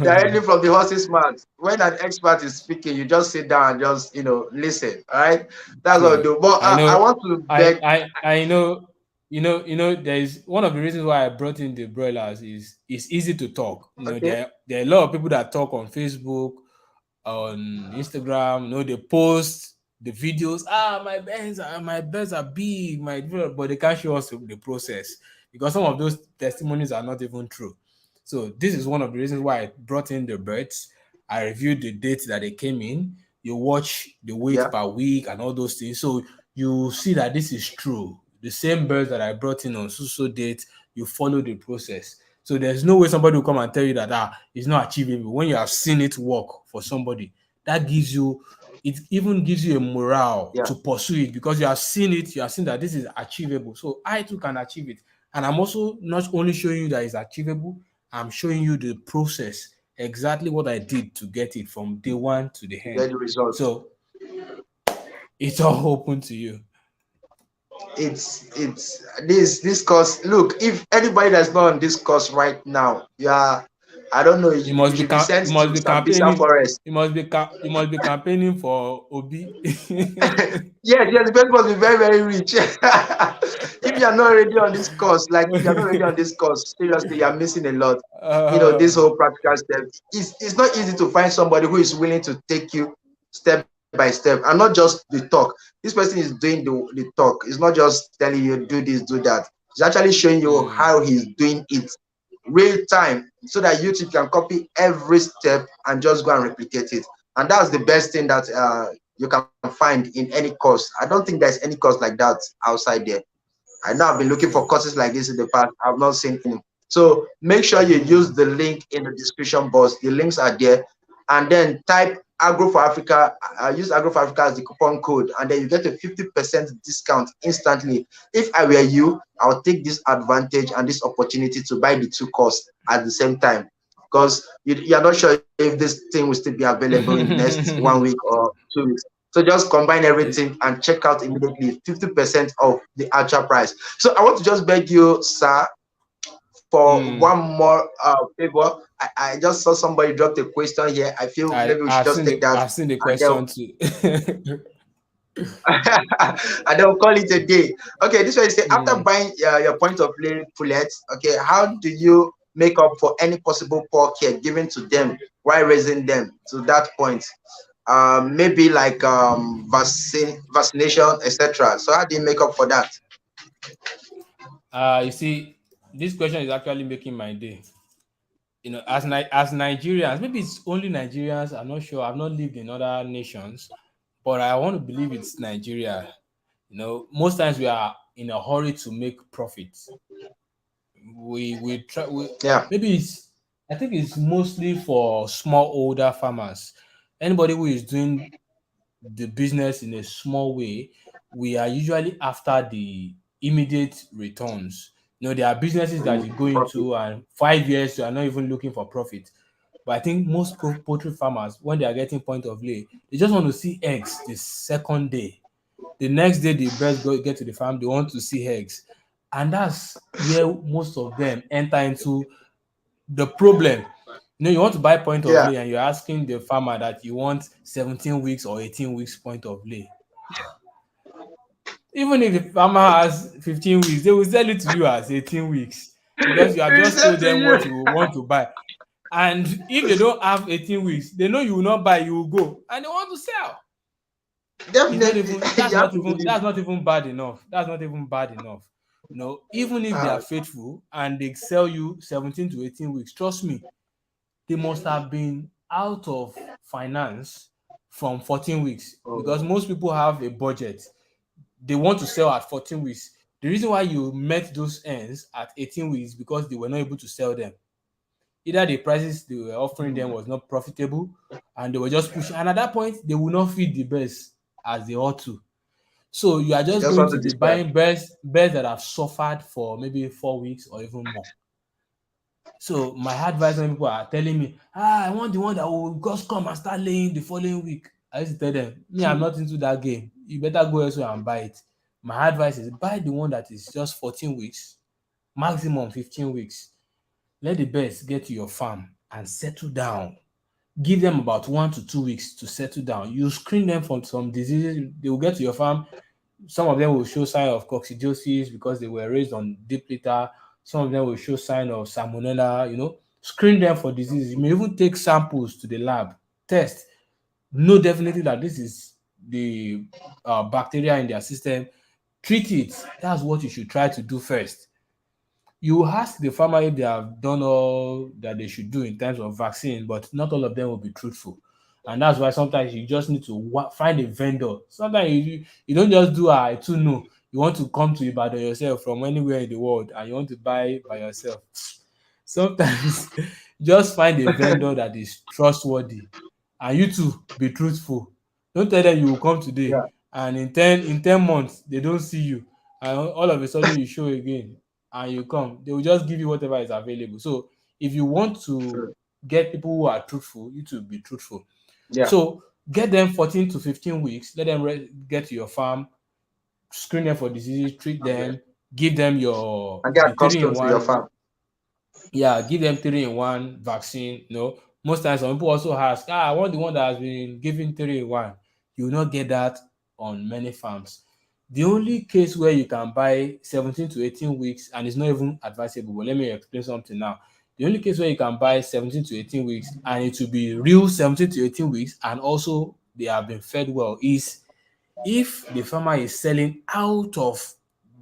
Directly from the horse's mouth. When an expert is speaking, you just sit down and just listen. All right, that's what I True. do. But I I know want to I beg. I I know there is one of the reasons why I brought in the broilers is it's easy to talk. Okay. There are a lot of people that talk on Facebook, on Instagram, they post the videos. My birds are big, but they can't show us the process because some of those testimonies are not even true. So this is one of the reasons why I brought in the birds. I reviewed the dates that they came in. You watch the weight Yeah. per week and all those things. So you see that this is true. The same birds that I brought in on so date, you follow the process. So there's no way somebody will come and tell you that it's not achievable when you have seen it work for somebody. That gives you it even gives you a morale Yeah. to pursue it because you have seen it, you have seen that this is achievable. So I too can achieve it. And I'm also not only showing you that it's achievable, I'm showing you the process, exactly what I did to get it from day one to the To end. get the result. So it's all open to you. It's this course. Look, if anybody that's not on this course right now, yeah, I don't know. You should be sent You to must be Sambisa campaigning. Forest. You must be campaigning for Obi. Yes, yes, the person must be very, very rich. If you are not already on this course, like if you are not already on this course, seriously, you are missing a lot. This uh, whole practical steps. It's not easy to find somebody who is willing to take you step by step, and not just the talk. This person is doing the talk. It's not just telling you do this, do that. It's actually showing you Mm. how he's doing it real time, so that you too can copy every step and just go and replicate it. And that's the best thing that you can find in any course. I don't think there's any course like that outside there. I know I've been looking for True. courses like this in the past. I've not seen any. So make sure you use the link in the description box. The links are there. And then type Agro for Africa. Use Agro for Africa as the coupon code. And then you get a 50% discount instantly. If I were you, I'll take this advantage and this opportunity to buy the two courses at the same time. Because you're not sure if this thing will still be available in the next 1 week or 2 weeks. So just combine It- everything and check out immediately, 50% of the actual price. So I want to just beg you, sir, for mm. one more favor. I just saw somebody dropped a question here. I feel maybe we should just take that I've seen the and then question too. and then we'll call it a day. Okay, this way you say after Mm. buying your point of lay pullets, okay, how do you make up for any possible poor care given to them while raising them to that point? Maybe like vaccination, etc. So how do you make up for that? You see, this question is actually making my day. You know, as Nigerians, maybe it's only Nigerians. I'm not sure. I've not lived in other nations, but I want to believe it's Nigeria. You know, most times we are in a hurry to make profits. We try. Yeah. Maybe it's. I think it's mostly for small older farmers. Anybody who is doing the business in a small way, we are usually after the immediate returns. You know, there are businesses that you go Profit. into and 5 years you are not even looking for profit. But I think most poultry farmers, when they are getting point of lay, they just want to see eggs the second day. The next day the birds get to the farm, they want to see eggs. And that's where most of them enter into the problem. You know, you want to buy point of Yeah. lay and you're asking the farmer that you want 17 weeks or 18 weeks point of lay. Even if the farmer has 15 weeks, they will sell it to you as 18 weeks because you have We just said told to them you. what you want to buy. And if they don't have 18 weeks, they know you will not buy, you will go and they want to sell. It's not Definitely, even you have to believe. that's not even bad enough. That's not even bad enough. You know, even if they are Uh, faithful and they sell you 17 to 18 weeks, trust me, they must have been out of finance from 14 weeks because oh, most people have a budget. They want to sell at 14 weeks. The reason why you met those ends at 18 weeks because they were not able to sell them. Either the prices they were offering them was not profitable and they were just pushing. And at that point, they will not feed the birds as they ought to. So you are they just just going want to to be describe. buying birds that have suffered for maybe 4 weeks or even more. So my advice when people are telling me, I want the one that will just come and start laying the following week. I used to tell them, me, I'm not into that game. You better go elsewhere and buy it. My advice is buy the one that is just 14 weeks, maximum 15 weeks. Let the birds get to your farm and settle down. Give them about 1 to 2 weeks to settle down. You screen them from some diseases. They will get to your farm. Some of them will show sign of coccidiosis because they were raised on deep litter. Some of them will show sign of salmonella. You know, screen them for diseases. You may even take samples to the lab, test, know definitely that this is the bacteria in their system. Treat it. That's what you should try to do first. You ask the farmer if they have done all that they should do in terms of vaccine, but not all of them will be truthful. And that's why sometimes you just need to find a vendor. Sometimes you don't just do I too know. You want to come to Ibadan yourself from anywhere in the world and you want to buy by yourself. Sometimes just find a vendor that is trustworthy and you too be truthful. Don't tell them you will come today Yeah. and in ten months they don't see you and all of a sudden you show again and you come, they will just give you whatever is available. So if you want to True. get people who are truthful, you to be truthful. Yeah. So get them 14 to 15 weeks, let them get to your farm, screen them for diseases, treat Okay. them, give them your And get the three in accustomed to your one. farm. Yeah, give them 3-in-1 vaccine. You know, most times some people also ask, I want the one that has been given 3-in-1. You will not get that on many farms. The only case where you can buy 17 to 18 weeks and it's not even advisable, but let me explain something now. The only case where you can buy 17 to 18 weeks and it will be real 17 to 18 weeks and also they have been fed well is if the farmer is selling out of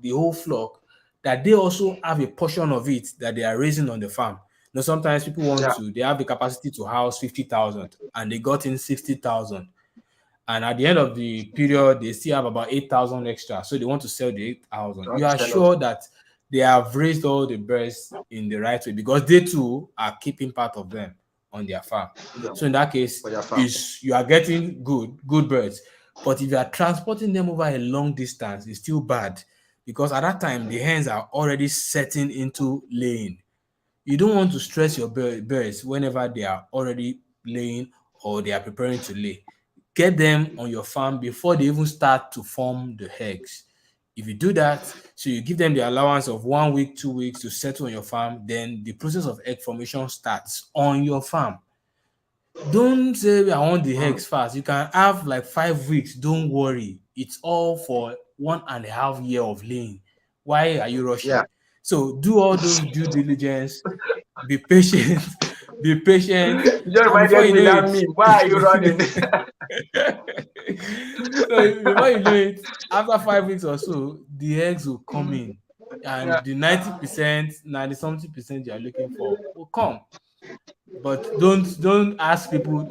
the whole flock, that they also have a portion of it that they are raising on the farm. You know, sometimes people want Yeah. to, they have the capacity to house 50,000 and they got in 60,000. And at the end of the period, they still have about 8,000 extra. So they want to sell the 8,000. You are 100% of sure that they have raised all the birds in the right way because they too are keeping part of them on their farm. them So in that case, for their farm. is you are getting good birds. But if you are transporting them over a long distance, it's still bad because at that time the hens are already setting into laying. You don't want to stress your birds whenever they are already laying or they are preparing to lay. Get them on your farm before they even start to form the eggs. If you do that, so you give them the allowance of 1 week, 2 weeks to settle on your farm, then the process of egg formation starts on your farm. Don't say I want the Mm. eggs fast. You can have like 5 weeks. Don't worry. It's all for 1.5 year of laying. Why are you rushing? Yeah. So do all those due diligence, be patient, be patient, You just and before reminded you me know that meme. Why are you running? it, so before you know it, after 5 weeks or so, the eggs will come in, Yeah. and the 90%, 90 something percent you are looking for will come. But don't ask people.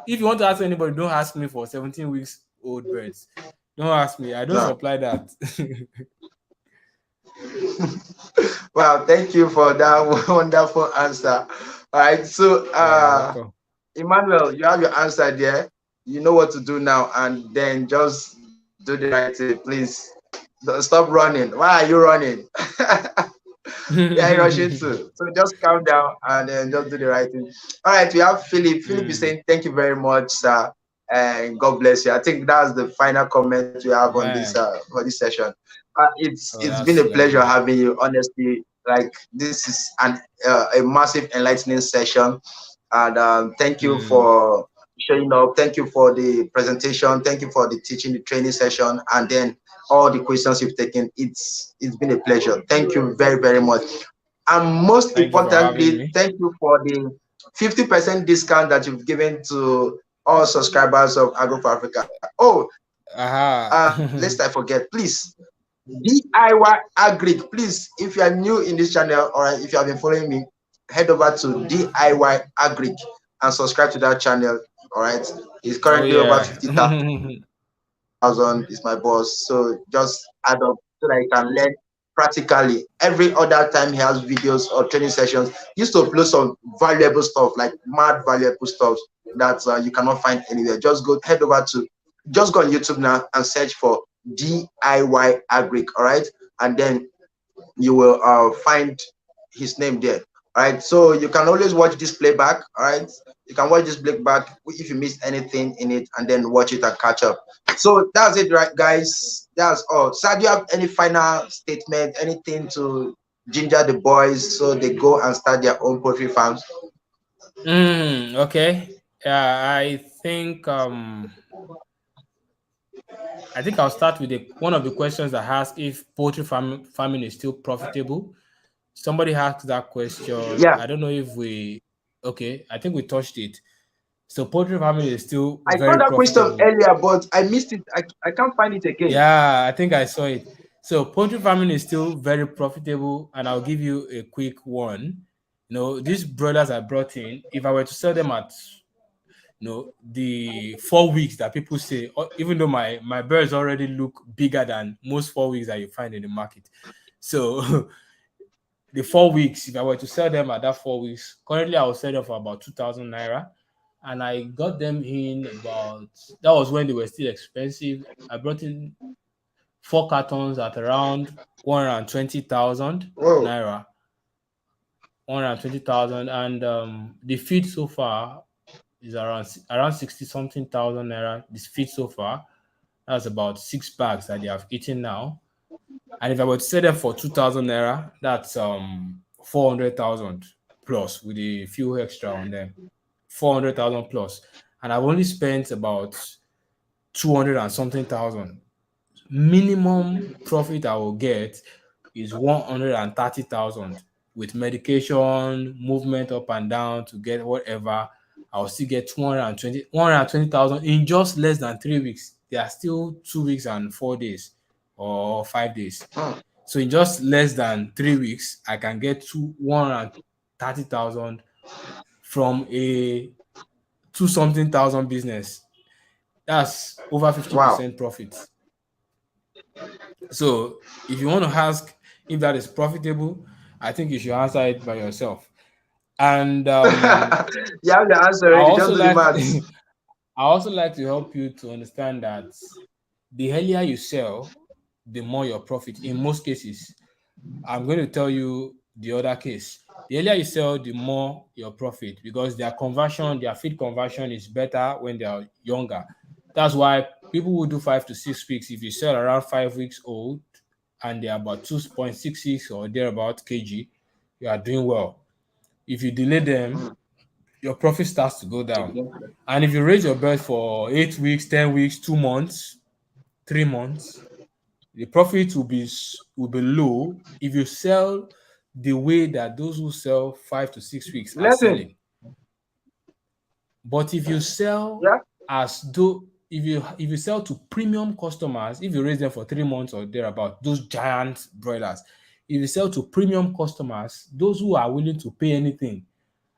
If you want to ask anybody, don't ask me for 17 weeks old birds. Don't ask me. I don't No. supply that. Wow, thank you for that wonderful answer. All right, so Yeah, you're welcome. Emmanuel, you have your answer there. You know what to do now, and then just do the right thing, please. Don't stop running. Why are you running? Yeah, you're rushing too. So just calm down and then just do the right thing. All right, we have Philip. Philip is Mm, saying thank you very much, sir, and God bless you. I think that's the final comment we have on this man. for this session. It's Oh, been a that's pleasure lovely. having you. Honestly, like this is a massive enlightening session, and thank you Mm, for showing up. Thank you for the presentation. Thank you for the teaching, the training session, and then all the questions you've taken. It's been a pleasure. Thank you very very much. And most thank you for having importantly, me. thank you for the 50% discount that you've given to all subscribers of Agro for Africa. Oh, Aha. lest I forget, please, DIY Agric. Please, if you are new in this channel or if you have been following me, head over to DIY Agric and subscribe to that channel. All right, it's Oh currently over yeah. 50,000. Is my boss. So just add up so that you can learn practically. Every other time he has videos or training sessions, he used to upload some valuable stuff, like mad valuable stuff that you cannot find anywhere. Just go on YouTube now and search for DIY Agric. All right, and then you will find his name there. All right, so you can always watch this playback. All right, you can watch this playback if you missed anything in it, and then watch it and catch up. So that's it, right, guys? That's all. So, do you have any final statement, anything to ginger the boys so they go and start their own poultry farms? Okay. Yeah, I think I'll start with one of the questions that asked if poultry farming is still profitable. Somebody asked that question. Yeah, I don't know if we, okay, I think we touched it. So poultry farming is still I saw very that question profitable. earlier, but I missed it. I can't find it again. Yeah, I think I saw it. So poultry farming is still very profitable, and I'll give you a quick one. These broilers I brought in, if I were to sell them at the 4 weeks that people say, even though my birds already look bigger than most 4 weeks that you find in the market. So the 4 weeks, if I were to sell them at that 4 weeks, currently I will sell them for about 2,000 naira. And I got them in about, that was when they were still expensive. I brought in 4 cartons at around 120,000 Whoa. naira. 120,000, and the feed so far is around 60 something thousand naira. This feed so far, that's about 6 bags that they have eaten now. And if I were to sell them for 2,000 naira, that's 400,000 plus with a few extra on them. 400,000 plus. And I've only spent about 200 and something thousand. Minimum profit I will get is 130,000 with medication, movement up and down to get whatever. I'll still get 120,000 in just less than 3 weeks. They are still 2 weeks and 4 days or 5 days. So in just less than 3 weeks, I can get 130,000 from a two something thousand business. That's over Wow. 50% profit. So if you want to ask if that is profitable, I think you should answer it by yourself. And You have the answer I already. Just also do the like maths. I also like to help you to understand that the earlier you sell, the more your profit. In most cases, I'm going to tell you the other case. The earlier you sell, the more your profit because their feed conversion is better when they are younger. That's why people will do 5 to 6 weeks. If you sell around 5 weeks old and they're about 2.66 or thereabout kg, you are doing well. If you delay them, your profit starts to go down. And if you raise your bird for 8 weeks, 10 weeks, 2 months, 3 months, the profit will be low if you sell the way that those who sell 5 to 6 weeks are Lesson. selling. But if you sell Yeah. as though if you sell to premium customers, if you raise them for 3 months or thereabout, those giant broilers, if you sell to premium customers, those who are willing to pay anything,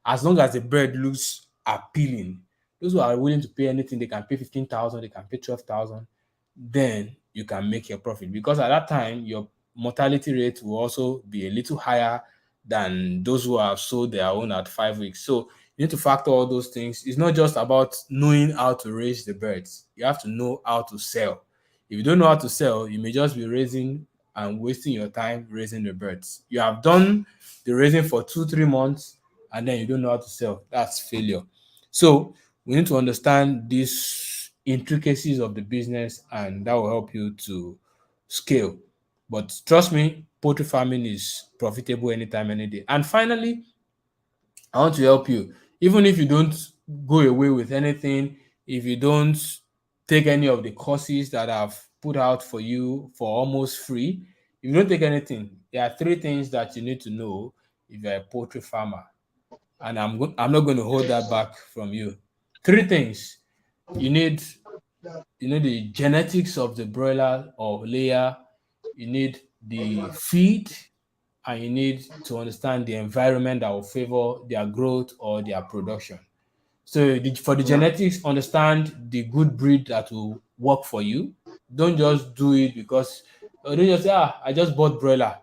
as long as the bird looks appealing, those who are willing to pay anything, they can pay 15,000, they can pay 12,000, then you can make your profit because at that time your mortality rate will also be a little higher than those who have sold their own at 5 weeks. So you need to factor all those things. It's not just about knowing how to raise the birds, you have to know how to sell. If you don't know how to sell, you may just be raising and wasting your time raising the birds. You have done the raising for 2 3 months and then you don't know how to sell. That's failure. So we need to understand these intricacies of the business and that will help you to scale. But trust me, poultry farming is profitable anytime, any day. And finally, I want to help you. Even if you don't go away with anything, if you don't take any of the courses that I've put out for you for almost free, if you don't take anything, there are three things that you need to know if you're a poultry farmer. And I'm not going to hold that back from you. Three things. You need the genetics of the broiler or layer, you need the feed, and you need to understand the environment that will favor their growth or their production. So for the Mm. genetics, understand the good breed that will work for you. Don't just do it because or don't just say, I just bought broiler.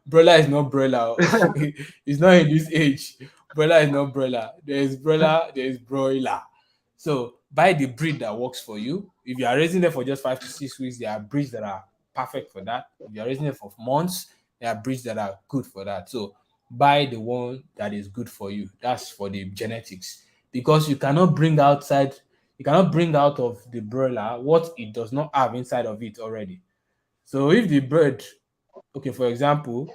Broiler is not broiler. It's not in this age. Broiler is not broiler. There is broiler. So buy the breed that works for you. If you are raising them for just 5 to 6 weeks, there are breeds that are perfect for that. If you are raising them for months, there are breeds that are good for that. So buy the one that is good for you. That's for the genetics because you cannot bring out of the broiler what it does not have inside of it already. So if the bird, okay, for example,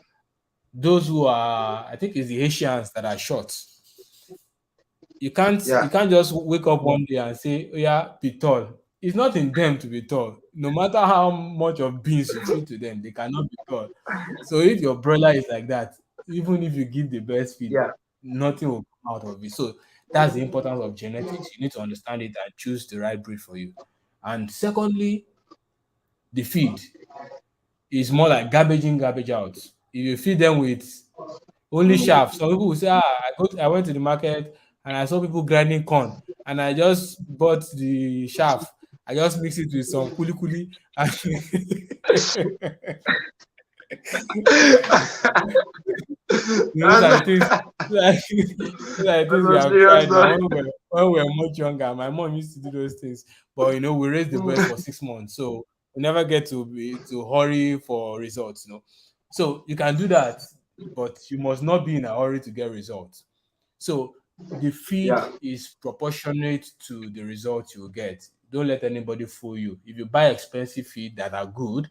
those who are, I think it's the Asians that are short. You Yeah. can't just wake up one day and say, oh yeah, be tall. It's not in them to be tall. No matter how much of beans you feed to them, they cannot be tall. So if your broiler is like that, even if you give the best feed, Yeah. nothing will come out of it. So that's the importance of genetics. You need to understand it and choose the right breed for you. And secondly, the feed is more like garbage in, garbage out. If you feed them with only chaff, some people will say, I went to the market and I saw people grinding corn and I just bought the chaff. I just mix it with some kuli kuli and those are the That's, things those are those are the that's things we a have serious tried now story. when we were much younger. My mom used to do those things, but we raised the birds for 6 months, so we never get to hurry for results. So you can do that, but you must not be in a hurry to get results. So the feed Yeah. is proportionate to the results you will get. Don't let anybody fool you. If you buy expensive feed that are good,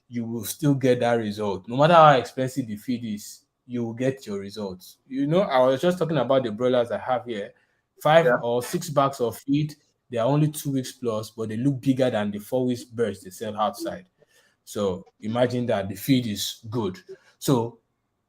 you will still get that result. No matter how expensive the feed is, you will get your results. I was just talking about the broilers I have here. Five Yeah. or six bags of feed, they are only 2 weeks plus, but they look bigger than the 4 weeks birds they sell outside. So imagine that the feed is good. So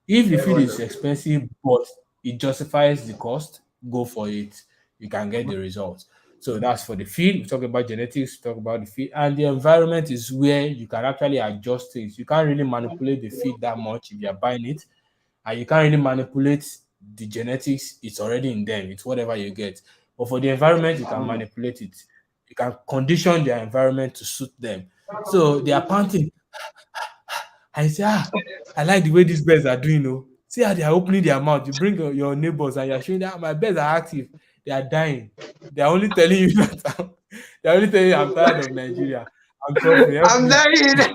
if the Very feed is wonderful. expensive, but it justifies the cost, go for it. you can get the results. So that's for the feed. We talk about genetics, talk about the feed, and the environment is where you can actually adjust things. You can't really manipulate the feed that much if you're buying it, and you can't really manipulate the genetics. It's already in them. It's whatever you get. But for the environment, you can manipulate it. You can condition their environment to suit them. So they are panting. I say, I like the way these birds are doing. Oh, see how they are opening their mouth. You bring your neighbors and you're showing that my birds are active. They are dying. They are only telling you that they are only telling you I'm tired of Nigeria. I'm suffering. Help I'm me. dying.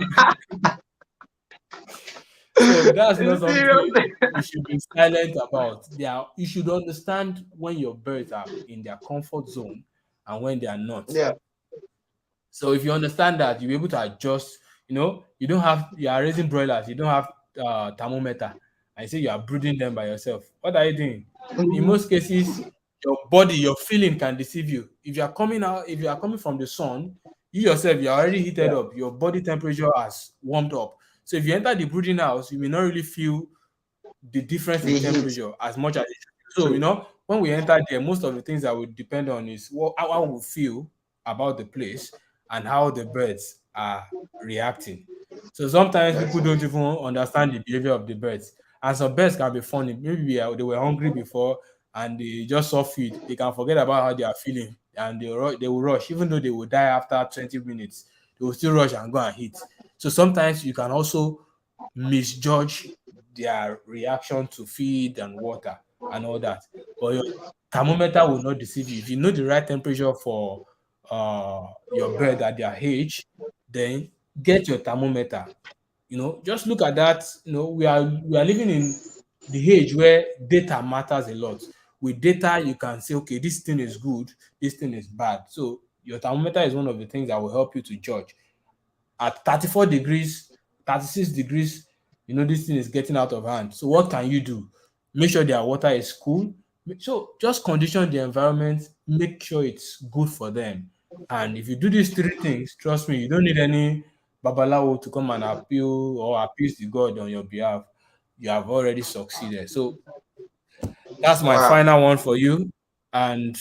So that's not something Seriously. you should be silent about. You should understand when your birds are in their comfort zone and when they are not. Yeah. So if you understand that, you'll be able to adjust. You are raising broilers, you don't have thermometer, and you say you are brooding them by yourself. What are you doing? In Mhm. most cases, your body, your feeling can deceive you. If you are coming from the sun, you yourself, you're already heated Yeah. up, your body temperature has warmed up. So if you enter the brooding house, you may not really feel the difference in The heat. temperature as much as it should. So, True. when we enter there, most of the things that we depend on is how we feel about the place and how the birds are reacting. So sometimes people Yes. don't even understand the behavior of the birds. And some birds can be funny. Maybe they were hungry before and they just saw feed. They can forget about how they are feeling and they will rush, even though they will die after 20 minutes. They will still rush and go and hit. So sometimes you can also misjudge their reaction to feed and water and all that. But your thermometer will not deceive you. If you know the right temperature for your bird at their age, then get your thermometer. Just look at that. We are living in the age where data matters a lot. With data, you can say, okay, this thing is good, this thing is bad. So your thermometer is one of the things that will help you to judge at 34 degrees, 36 degrees, this thing is getting out of hand. So what can you do? Make sure their water is cool. So just condition the environment, make sure it's good for them. And if you do these three things, trust me, you don't need any babalawo to come and appeal or appease the God on your behalf. You have already succeeded. So that's my Wow. final one for you. And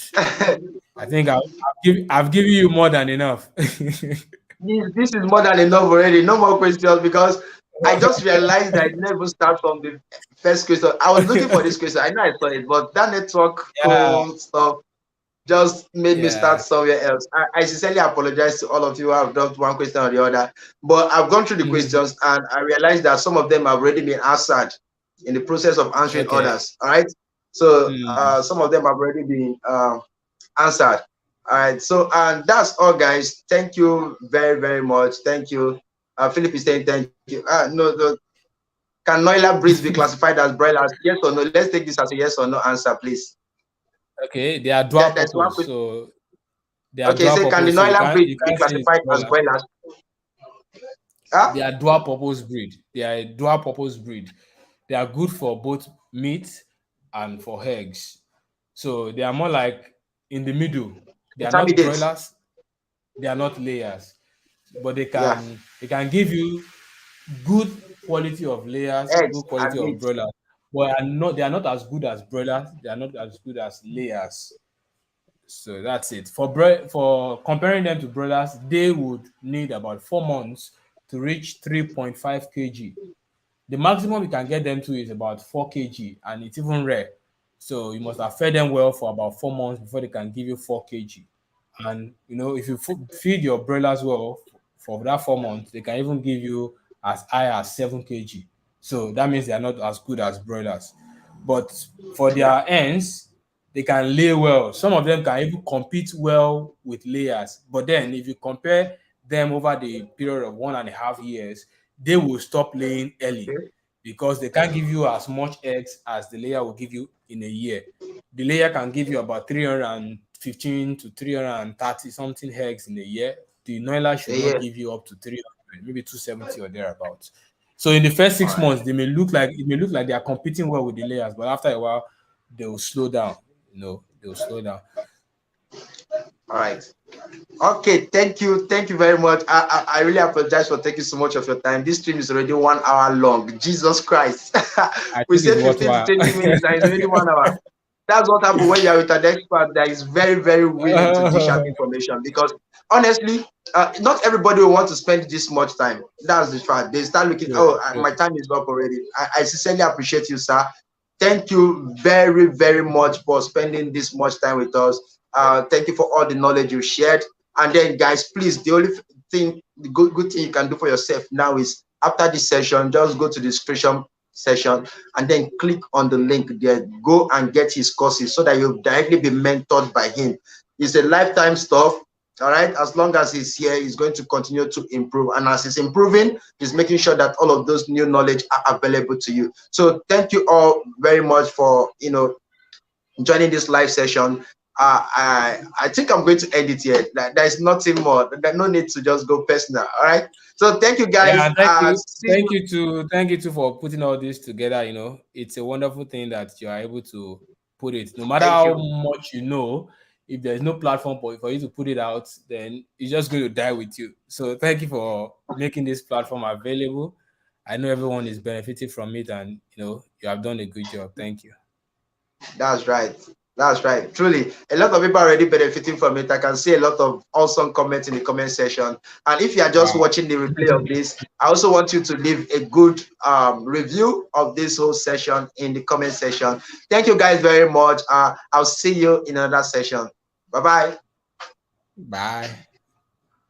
I think I've given you more than enough. This is more than enough already. No more questions because I just realized that I never start from the first question. I was looking for this question. I know I saw it, but that network Yeah, stuff just made me start yeah. somewhere else. I sincerely apologize to all of you who have dropped one question or the other, but I've gone through the Mhm. questions and I realized that some of them have already been answered in the process of answering Okay. others. All right, so Mm. some of them have already been answered. All right, so and that's all, guys. Thank you very, very much. Thank you. Philip is saying thank you. No, can Noila breeds be classified as broilers? Yes or no? Let's take this as a yes or no answer, please. Okay, they are dual There's one purpose. question. So they are Okay, dual so can the purpose. So you Noila can't breed you be can't say it's classified as broiler. broilers? Huh? They are dual purpose breed. They are a dual purpose breed. They are good for both meat and for eggs. So they are more like in the middle. They are not Intermediate. broilers. They are not layers. But they Yeah. can they can give you good quality of layers, Eggs good quality and of meat. broilers. But they are not as good as broilers. They are not as good as layers. So that's it. For comparing them to brothers, they would need about 4 months to reach 3.5 kg. The maximum you can get them to is about 4 kg, and it's even rare. So you must have fed them well for about 4 months before they can give you 4 kg. And if you feed your broilers well for that 4 months, they can even give you as high as 7 kg. So that means they are not as good as broilers. But for Yeah. their ends, they can lay well. Some of them can even compete well with layers. But then if you compare them over the period of 1.5 years, they will stop laying early Okay. because they can't give you as much eggs as the layer will give you in a year. The layer can give you about 315 to 330 something eggs in a year. The noiler should Yeah. not give you up to 300, maybe 270 or thereabouts. So in the first All six right. months, it may look like they are competing well with the layers, but after a while, they will slow down. They will slow down. All right. Okay. Thank you. Thank you very much. I really apologize for taking so much of your time. This stream is already 1 hour long. Jesus Christ. I We think it's said 15 to worthwhile. 20 minutes and it's already 1 hour. That's what happens when you are with an expert that is very, very willing to dish out information. Because honestly, not everybody will want to spend this much time. That's the fact. They start looking, Yeah, oh, yeah. my time is up already. I sincerely appreciate you, sir. Thank you very, very much for spending this much time with us. Thank you for all the knowledge you shared. And then, guys, please, the only thing, the good thing you can do for yourself now is after this session, just go to the description session and then click on the link there. Go and get his courses so that you'll directly be mentored by him. It's a lifetime stuff. All right, as long as he's here, he's going to continue to improve, and as he's improving, he's making sure that all of those new knowledge are available to you. So thank you all very much for joining this live session. I think I'm going to end it here. There's nothing more. There's no need to just go personal. All right. So thank you, guys. Yeah, thank you. See you. Thank you too for putting all this together. You know, it's a wonderful thing that you are able to put it. No matter Thank how you. much you know, if there's no platform for you to put it out, then it's just going to die with you. So thank you for making this platform available. I know everyone is benefiting from it, and you have done a good job. Thank you. That's right. That's right. Truly, a lot of people are already benefiting from it. I can see a lot of awesome comments in the comment section. And if you are just Wow. watching the replay of this, I also want you to leave a good review of this whole session in the comment section. Thank you guys very much. I'll see you in another session. Bye-bye. Bye.